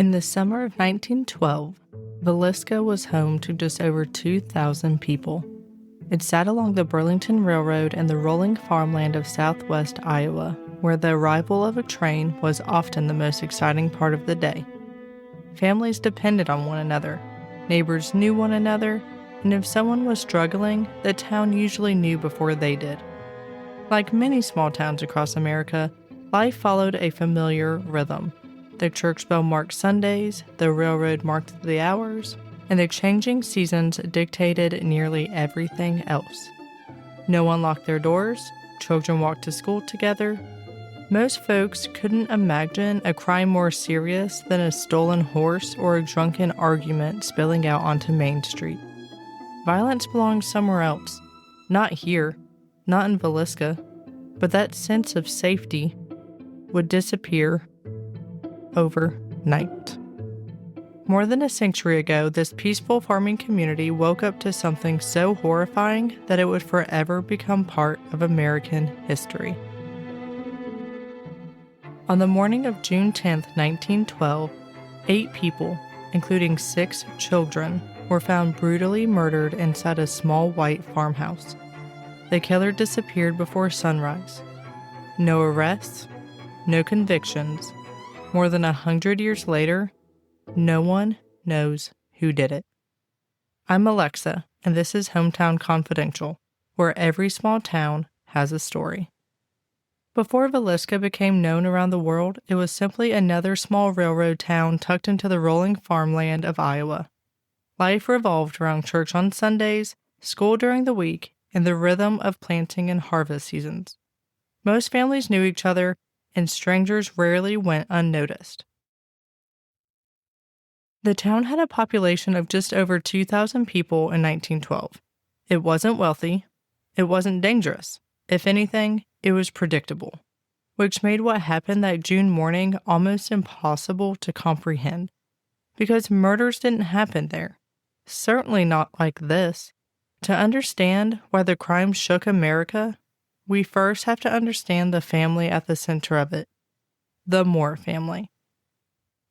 In the summer of 1912, Villisca was home to just over 2,000 people. It sat along the Burlington Railroad and the rolling farmland of southwest Iowa, where the arrival of a train was often the most exciting part of the day. Families depended on one another, neighbors knew one another, and if someone was struggling, the town usually knew before they did. Like many small towns across America, life followed a familiar rhythm. The church bell marked Sundays, the railroad marked the hours, and the changing seasons dictated nearly everything else. No one locked their doors, children walked to school together. Most folks couldn't imagine a crime more serious than a stolen horse or a drunken argument spilling out onto Main Street. Violence belonged somewhere else, not here, not in Villisca, but that sense of safety would disappear overnight. More than a century ago, this peaceful farming community woke up to something so horrifying that it would forever become part of American history. On the morning of June 10, 1912, 8 people, including 6 children, were found brutally murdered inside a small white farmhouse. The killer disappeared before sunrise. No arrests, no convictions. More than 100 years later, no one knows who did it. I'm Alexa, and this is Hometown Confidential, where every small town has a story. Before Villisca became known around the world, it was simply another small railroad town tucked into the rolling farmland of Iowa. Life revolved around church on Sundays, school during the week, and the rhythm of planting and harvest seasons. Most families knew each other, and strangers rarely went unnoticed. The town had a population of just over 2,000 people in 1912. It wasn't wealthy. It wasn't dangerous. If anything, it was predictable, which made what happened that June morning almost impossible to comprehend, because murders didn't happen there. Certainly not like this. To understand why the crime shook America, we first have to understand the family at the center of it, the Moore family.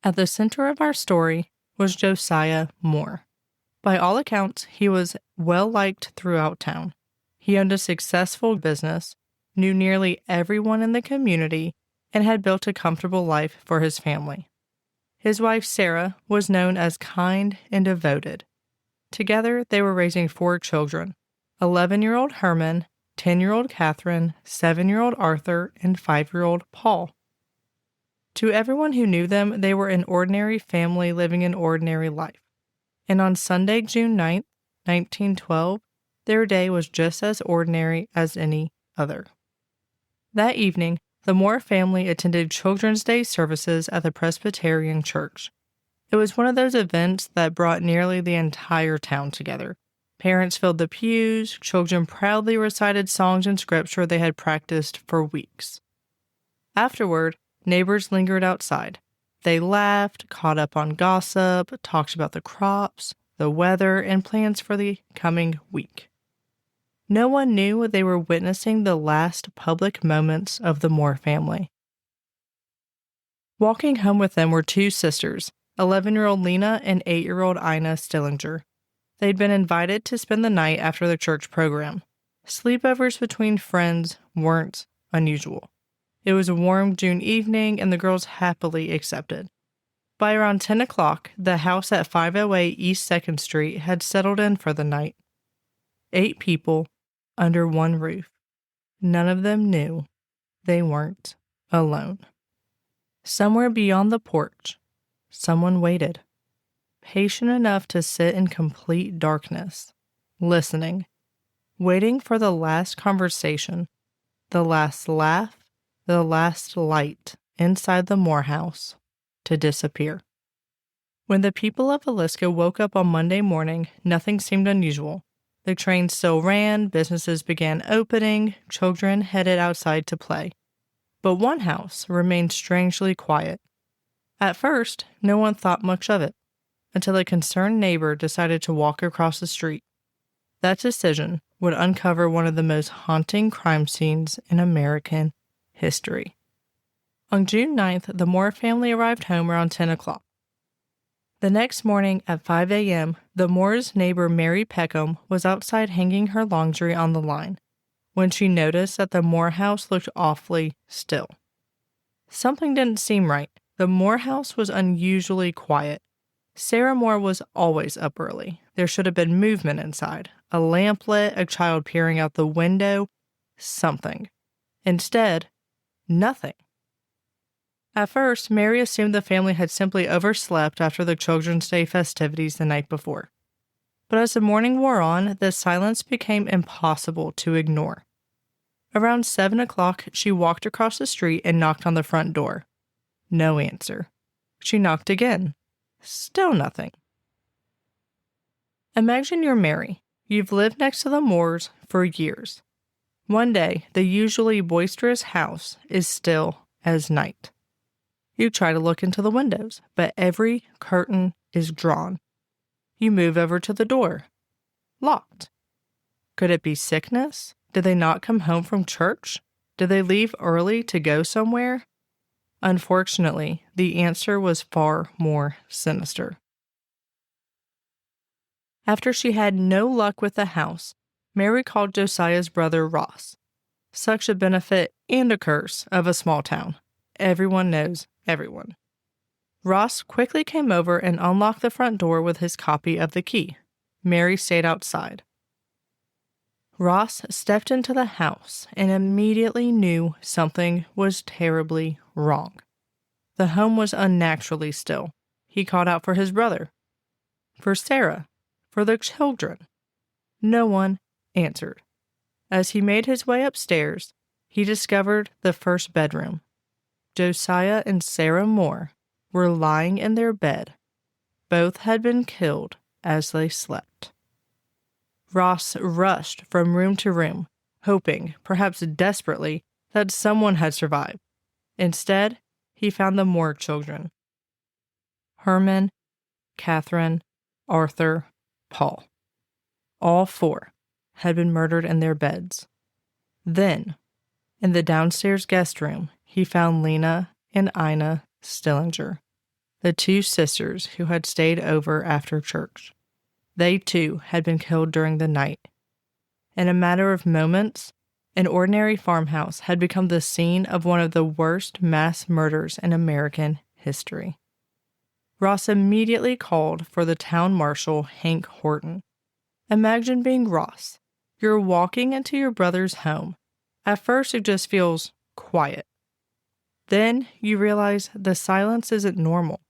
At the center of our story was Josiah Moore. By all accounts, he was well-liked throughout town. He owned a successful business, knew nearly everyone in the community, and had built a comfortable life for his family. His wife, Sarah, was known as kind and devoted. Together, they were raising 4 children, 11-year-old Herman, 10-year-old Catherine, 7-year-old Arthur, and 5-year-old Paul. To everyone who knew them, they were an ordinary family living an ordinary life. And on Sunday, June 9th, 1912, their day was just as ordinary as any other. That evening, the Moore family attended Children's Day services at the Presbyterian Church. It was one of those events that brought nearly the entire town together. Parents filled the pews, children proudly recited songs and scripture they had practiced for weeks. Afterward, neighbors lingered outside. They laughed, caught up on gossip, talked about the crops, the weather, and plans for the coming week. No one knew they were witnessing the last public moments of the Moore family. Walking home with them were 2 sisters, 11-year-old Lena and 8-year-old Ina Stillinger. They'd been invited to spend the night after the church program. Sleepovers between friends weren't unusual. It was a warm June evening, and the girls happily accepted. By around 10 o'clock, the house at 508 East 2nd Street had settled in for the night. 8 people under one roof. None of them knew they weren't alone. Somewhere beyond the porch, someone waited, patient enough to sit in complete darkness, listening, waiting for the last conversation, the last laugh, the last light inside the Moore house to disappear. When the people of Villisca woke up on Monday morning, nothing seemed unusual. The train still ran, businesses began opening, children headed outside to play. But one house remained strangely quiet. At first, no one thought much of it, until a concerned neighbor decided to walk across the street. That decision would uncover one of the most haunting crime scenes in American history. On June 9th, the Moore family arrived home around 10 o'clock. The next morning at 5 a.m., the Moore's neighbor Mary Peckham was outside hanging her laundry on the line when she noticed that the Moore house looked awfully still. Something didn't seem right. The Moore house was unusually quiet. Sarah Moore was always up early. There should have been movement inside. A lamp lit, a child peering out the window, something. Instead, nothing. At first, Mary assumed the family had simply overslept after the Children's Day festivities the night before. But as the morning wore on, the silence became impossible to ignore. Around 7 o'clock, she walked across the street and knocked on the front door. No answer. She knocked again. Still nothing. Imagine you're Mary. You've lived next to the Moores for years. One day, the usually boisterous house is still as night. You try to look into the windows, but every curtain is drawn. You move over to the door. Locked. Could it be sickness? Did they not come home from church? Did they leave early to go somewhere? Unfortunately, the answer was far more sinister. After she had no luck with the house, Mary called Josiah's brother Ross. Such a benefit and a curse of a small town. Everyone knows everyone. Ross quickly came over and unlocked the front door with his copy of the key. Mary stayed outside. Ross stepped into the house and immediately knew something was terribly wrong. The home was unnaturally still. He called out for his brother, for Sarah, for the children. No one answered. As he made his way upstairs, he discovered the first bedroom. Josiah and Sarah Moore were lying in their bed. Both had been killed as they slept. Ross rushed from room to room, hoping, perhaps desperately, that someone had survived. Instead, he found the Moore children. Herman, Catherine, Arthur, Paul. All four had been murdered in their beds. Then, in the downstairs guest room, he found Lena and Ina Stillinger, the two sisters who had stayed over after church. They too had been killed during the night. In a matter of moments, an ordinary farmhouse had become the scene of one of the worst mass murders in American history. Ross immediately called for the town marshal, Hank Horton. Imagine being Ross. You're walking into your brother's home. At first, it just feels quiet. Then you realize the silence isn't normal.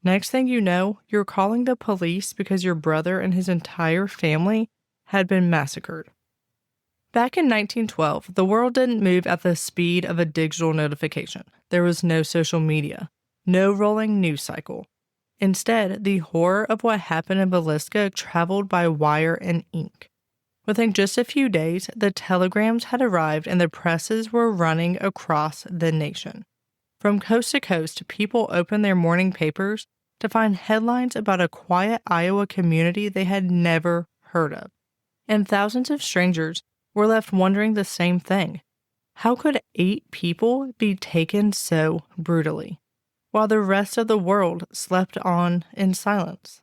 Next thing you know, you're calling the police because your brother and his entire family had been massacred. Back in 1912, the world didn't move at the speed of a digital notification. There was no social media, no rolling news cycle. Instead, the horror of what happened in Villisca traveled by wire and ink. Within just a few days, the telegrams had arrived and the presses were running across the nation. From coast to coast, people opened their morning papers to find headlines about a quiet Iowa community they had never heard of. And thousands of strangers were left wondering the same thing. How could 8 people be taken so brutally, while the rest of the world slept on in silence?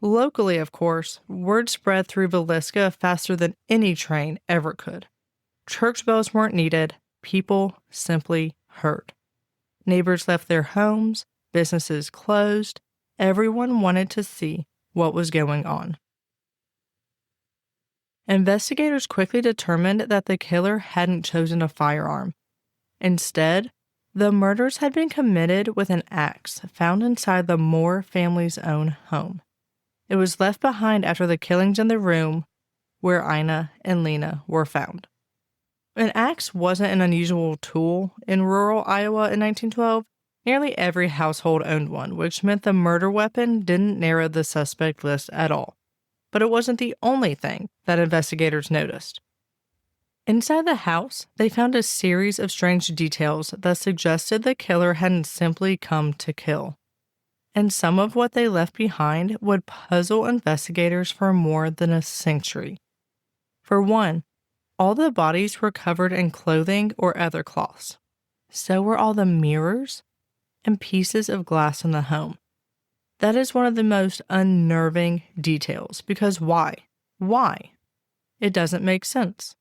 Locally, of course, word spread through Villisca faster than any train ever could. Church bells weren't needed. People simply heard. Neighbors left their homes. Businesses closed. Everyone wanted to see what was going on. Investigators quickly determined that the killer hadn't chosen a firearm. Instead, the murders had been committed with an axe found inside the Moore family's own home. It was left behind after the killings in the room where Ina and Lena were found. An axe wasn't an unusual tool in rural Iowa in 1912. Nearly every household owned one, which meant the murder weapon didn't narrow the suspect list at all. But it wasn't the only thing that investigators noticed. Inside the house, they found a series of strange details that suggested the killer hadn't simply come to kill. And some of what they left behind would puzzle investigators for more than a century. For one, all the bodies were covered in clothing or other cloths. So were all the mirrors and pieces of glass in the home. That is one of the most unnerving details, because why? Why? It doesn't make sense.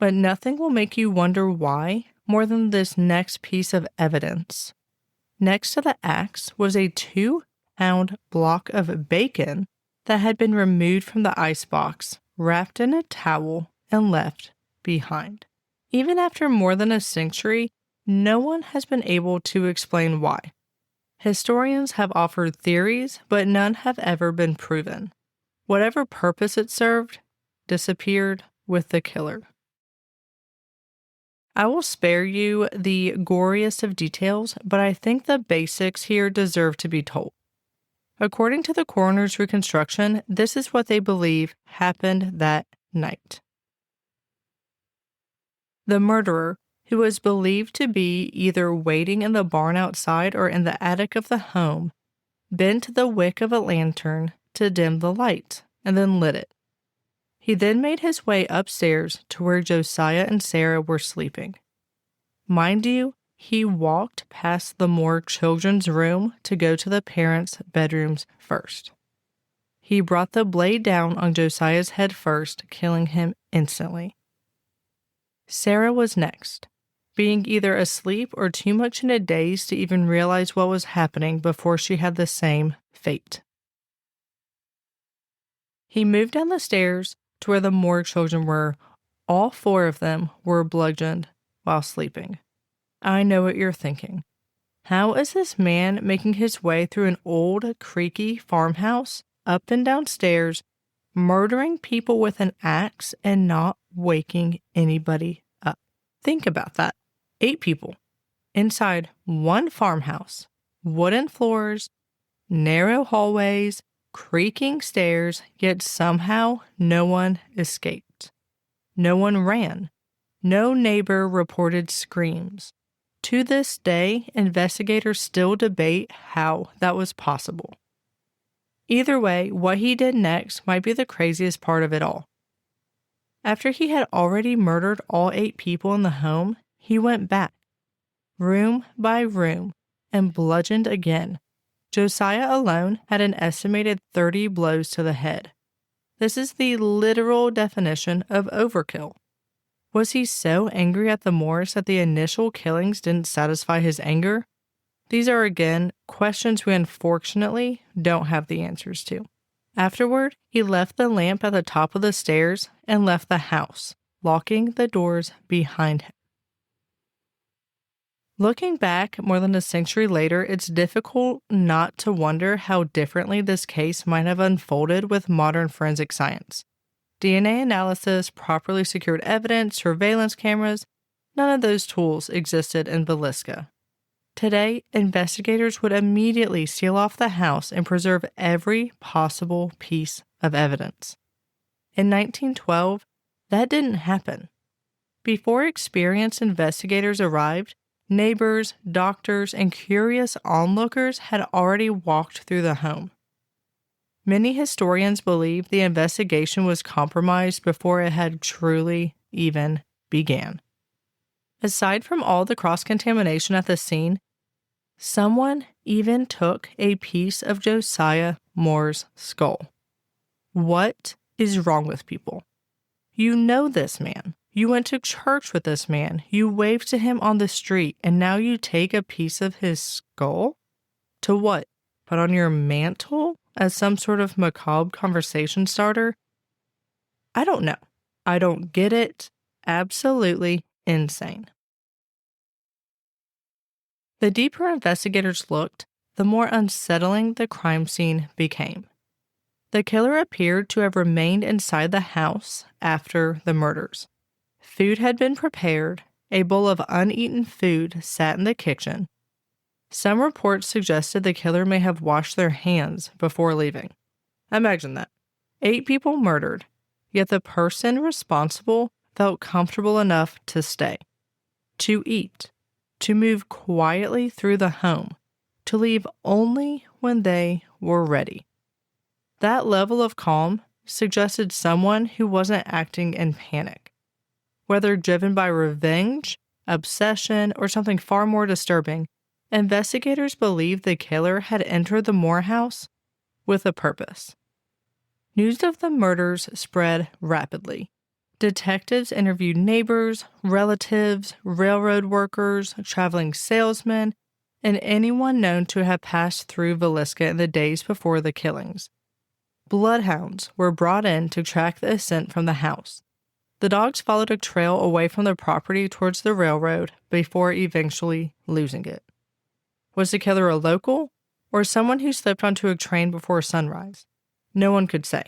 But nothing will make you wonder why more than this next piece of evidence. Next to the axe was a 2-pound block of bacon that had been removed from the icebox, wrapped in a towel, and left behind. Even after more than a century, no one has been able to explain why. Historians have offered theories, but none have ever been proven. Whatever purpose it served, disappeared with the killer. I will spare you the goriest of details, but I think the basics here deserve to be told. According to the coroner's reconstruction, this is what they believe happened that night. The murderer, who was believed to be either waiting in the barn outside or in the attic of the home, bent the wick of a lantern to dim the light and then lit it. He then made his way upstairs to where Josiah and Sarah were sleeping. Mind you, he walked past the morgue children's room to go to the parents' bedrooms first. He brought the blade down on Josiah's head first, killing him instantly. Sarah was next, being either asleep or too much in a daze to even realize what was happening before she had the same fate. He moved down the stairs to where the morgue children were. All 4 of them were bludgeoned while sleeping. I know what you're thinking. How is this man making his way through an old, creaky farmhouse, up and down stairs, murdering people with an axe and not waking anybody up? Think about that. 8 people inside one farmhouse, wooden floors, narrow hallways, creaking stairs, yet somehow no one escaped. No one ran. No neighbor reported screams. To this day, investigators still debate how that was possible. Either way, what he did next might be the craziest part of it all. After he had already murdered all 8 people in the home, he went back, room by room, and bludgeoned again. Josiah alone had an estimated 30 blows to the head. This is the literal definition of overkill. Was he so angry at the Moors that the initial killings didn't satisfy his anger? These are, again, questions we unfortunately don't have the answers to. Afterward, he left the lamp at the top of the stairs and left the house, locking the doors behind him. Looking back more than a century later, it's difficult not to wonder how differently this case might have unfolded with modern forensic science. DNA analysis, properly secured evidence, surveillance cameras, none of those tools existed in Villisca. Today, investigators would immediately seal off the house and preserve every possible piece of evidence. In 1912, that didn't happen. Before experienced investigators arrived, neighbors, doctors, and curious onlookers had already walked through the home. Many historians believe the investigation was compromised before it had truly even began. Aside from all the cross-contamination at the scene, someone even took a piece of Josiah Moore's skull. What is wrong with people? You know this man. You went to church with this man. You waved to him on the street, and now you take a piece of his skull? To what? Put on your mantle as some sort of macabre conversation starter? I don't know. I don't get it. Absolutely insane. The deeper investigators looked, the more unsettling the crime scene became. The killer appeared to have remained inside the house after the murders. Food had been prepared. A bowl of uneaten food sat in the kitchen. Some reports suggested the killer may have washed their hands before leaving. Imagine that. 8 people murdered, yet the person responsible felt comfortable enough to stay, to eat, to move quietly through the home, to leave only when they were ready. That level of calm suggested someone who wasn't acting in panic. Whether driven by revenge, obsession, or something far more disturbing, Investigators believed the killer had entered the Moore house with a purpose. News of the murders spread rapidly. Detectives interviewed neighbors, relatives, railroad workers, traveling salesmen, and anyone known to have passed through Villisca in the days before the killings. Bloodhounds were brought in to track the ascent from the house. The dogs followed a trail away from the property towards the railroad before eventually losing it. Was the killer a local or someone who slipped onto a train before sunrise? No one could say.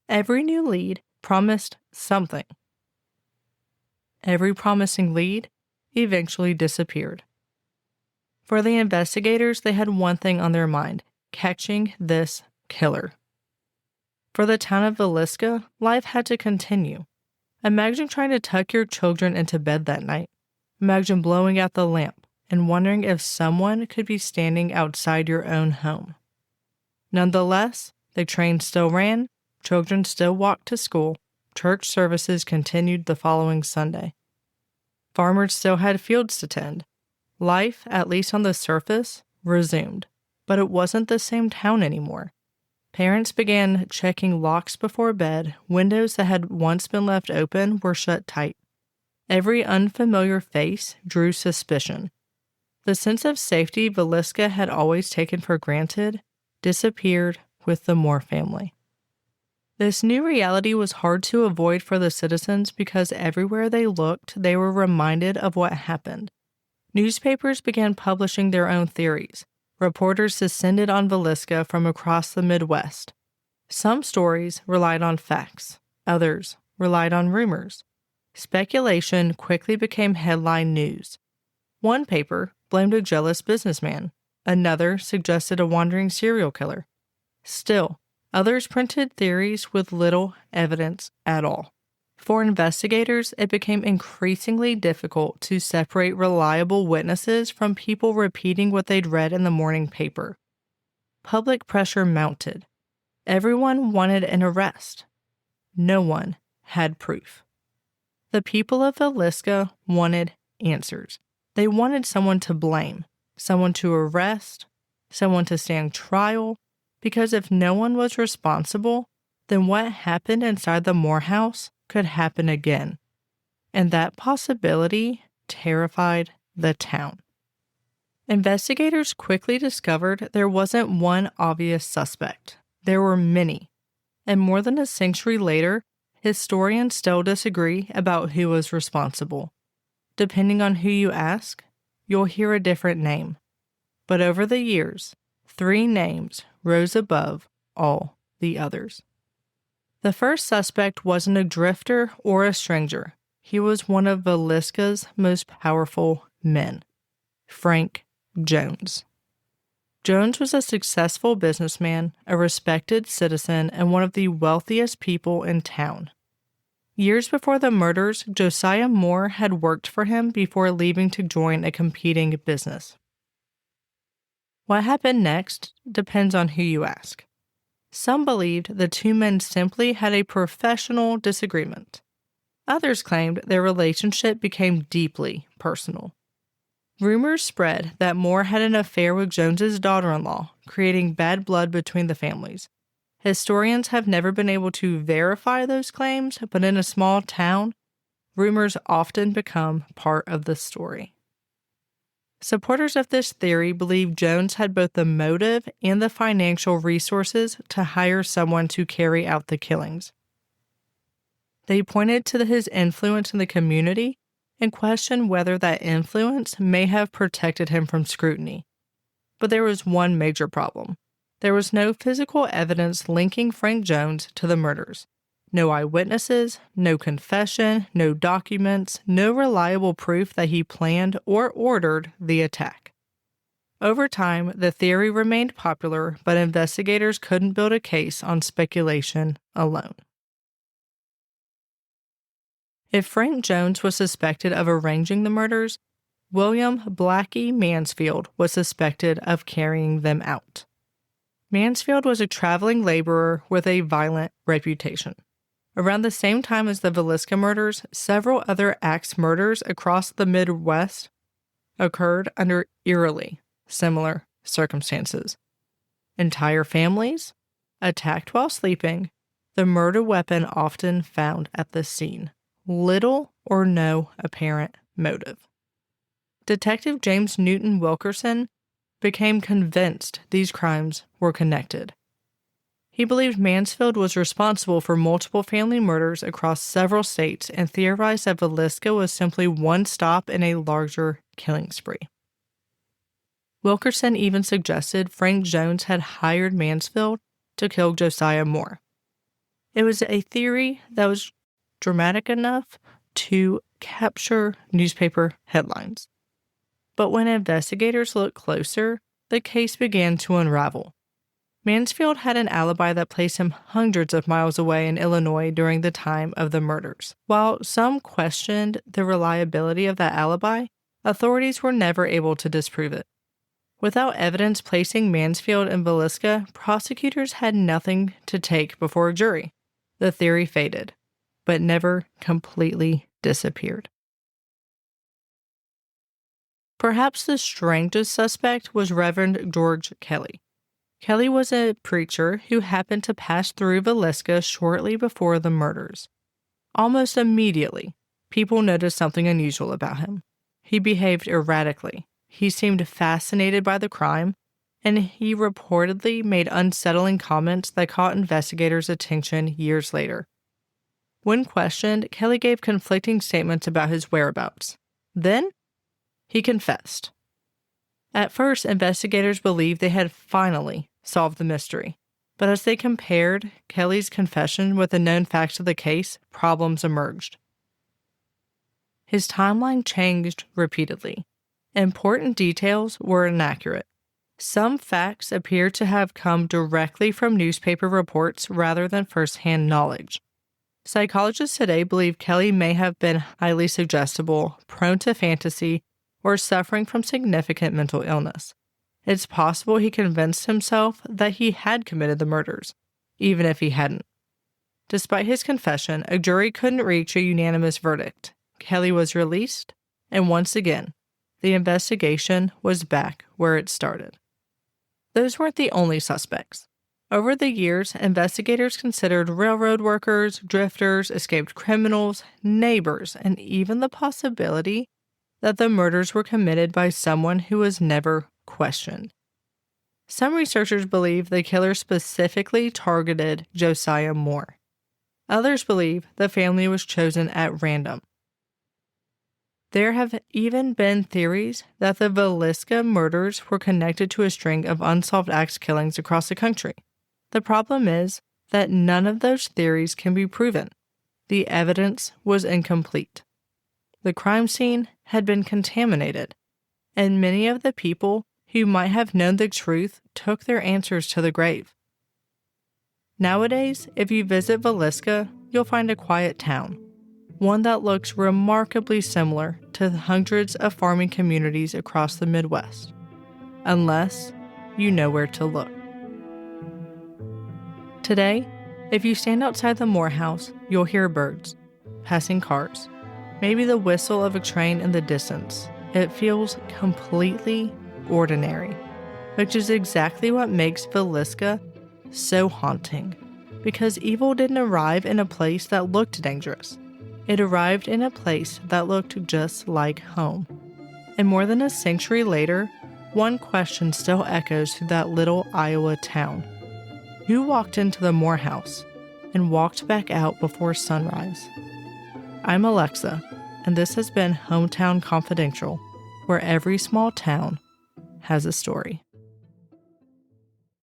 Every new lead promised something. Every promising lead eventually disappeared. For the investigators, they had one thing on their mind: catching this killer. For the town of Villisca, life had to continue. Imagine trying to tuck your children into bed that night. Imagine blowing out the lamp and wondering if someone could be standing outside your own home. Nonetheless, the train still ran, children still walked to school, church services continued the following Sunday. Farmers still had fields to tend. Life, at least on the surface, resumed, but it wasn't the same town anymore. Parents began checking locks before bed. Windows that had once been left open were shut tight. Every unfamiliar face drew suspicion. The sense of safety Villisca had always taken for granted disappeared with the Moore family. This new reality was hard to avoid for the citizens because everywhere they looked, they were reminded of what happened. Newspapers began publishing their own theories. Reporters descended on Villisca from across the Midwest. Some stories relied on facts, others relied on rumors. Speculation quickly became headline news. One paper blamed a jealous businessman. Another suggested a wandering serial killer. Still, others printed theories with little evidence at all. For investigators, it became increasingly difficult to separate reliable witnesses from people repeating what they'd read in the morning paper. Public pressure mounted. Everyone wanted an arrest. No one had proof. The people of Villisca wanted answers. They wanted someone to blame, someone to arrest, someone to stand trial, because if no one was responsible, then what happened inside the Moore house could happen again. And that possibility terrified the town. Investigators quickly discovered there wasn't one obvious suspect. There were many. And more than a century later, historians still disagree about who was responsible. Depending on who you ask, you'll hear a different name. But over the years, 3 names rose above all the others. The first suspect wasn't a drifter or a stranger. He was one of Villisca's most powerful men, Frank Jones. Jones was a successful businessman, a respected citizen, and one of the wealthiest people in town. Years before the murders, Josiah Moore had worked for him before leaving to join a competing business. What happened next depends on who you ask. Some believed the 2 men simply had a professional disagreement. Others claimed their relationship became deeply personal. Rumors spread that Moore had an affair with Jones's daughter-in-law, creating bad blood between the families. Historians have never been able to verify those claims, but in a small town, rumors often become part of the story. Supporters of this theory believe Jones had both the motive and the financial resources to hire someone to carry out the killings. They pointed to his influence in the community and questioned whether that influence may have protected him from scrutiny. But there was one major problem. There was no physical evidence linking Frank Jones to the murders. No eyewitnesses, no confession, no documents, no reliable proof that he planned or ordered the attack. Over time, the theory remained popular, but investigators couldn't build a case on speculation alone. If Frank Jones was suspected of arranging the murders, William Blackie Mansfield was suspected of carrying them out. Mansfield was a traveling laborer with a violent reputation. Around the same time as the Villisca murders, several other axe murders across the Midwest occurred under eerily similar circumstances. Entire families attacked while sleeping, the murder weapon often found at the scene. Little or no apparent motive. Detective James Newton Wilkerson became convinced these crimes were connected. He believed Mansfield was responsible for multiple family murders across several states and theorized that Villisca was simply one stop in a larger killing spree. Wilkerson even suggested Frank Jones had hired Mansfield to kill Josiah Moore. It was a theory that was dramatic enough to capture newspaper headlines. But when investigators looked closer, the case began to unravel. Mansfield had an alibi that placed him hundreds of miles away in Illinois during the time of the murders. While some questioned the reliability of that alibi, authorities were never able to disprove it. Without evidence placing Mansfield and Villisca, prosecutors had nothing to take before a jury. The theory faded, but never completely disappeared. Perhaps the strangest suspect was Reverend George Kelly. Kelly was a preacher who happened to pass through Villisca shortly before the murders. Almost immediately, people noticed something unusual about him. He behaved erratically. He seemed fascinated by the crime, and he reportedly made unsettling comments that caught investigators' attention years later. When questioned, Kelly gave conflicting statements about his whereabouts. Then, he confessed. At first, investigators believed they had finally solved the mystery, but as they compared Kelly's confession with the known facts of the case, problems emerged. His timeline changed repeatedly. Important details were inaccurate. Some facts appeared to have come directly from newspaper reports rather than first-hand knowledge. Psychologists today believe Kelly may have been highly suggestible, prone to fantasy, or suffering from significant mental illness. It's possible he convinced himself that he had committed the murders, even if he hadn't. Despite his confession, a jury couldn't reach a unanimous verdict. Kelly was released, and once again, the investigation was back where it started. Those weren't the only suspects. Over the years, investigators considered railroad workers, drifters, escaped criminals, neighbors, and even the possibility that the murders were committed by someone who was never questioned. Some researchers believe the killer specifically targeted Josiah Moore. Others believe the family was chosen at random. There have even been theories that the Villisca murders were connected to a string of unsolved axe killings across the country. The problem is that none of those theories can be proven. The evidence was incomplete. The crime scene had been contaminated, and many of the people who might have known the truth took their answers to the grave. Nowadays, if you visit Villisca, you'll find a quiet town, one that looks remarkably similar to the hundreds of farming communities across the Midwest, unless you know where to look. Today, if you stand outside the Moore house, you'll hear birds, passing cars, maybe the whistle of a train in the distance. It feels completely ordinary, which is exactly what makes Villisca so haunting, because evil didn't arrive in a place that looked dangerous. It arrived in a place that looked just like home. And more than a century later, one question still echoes through that little Iowa town. Who walked into the Moore house and walked back out before sunrise? I'm Alexa, and this has been Hometown Confidential, where every small town has a story.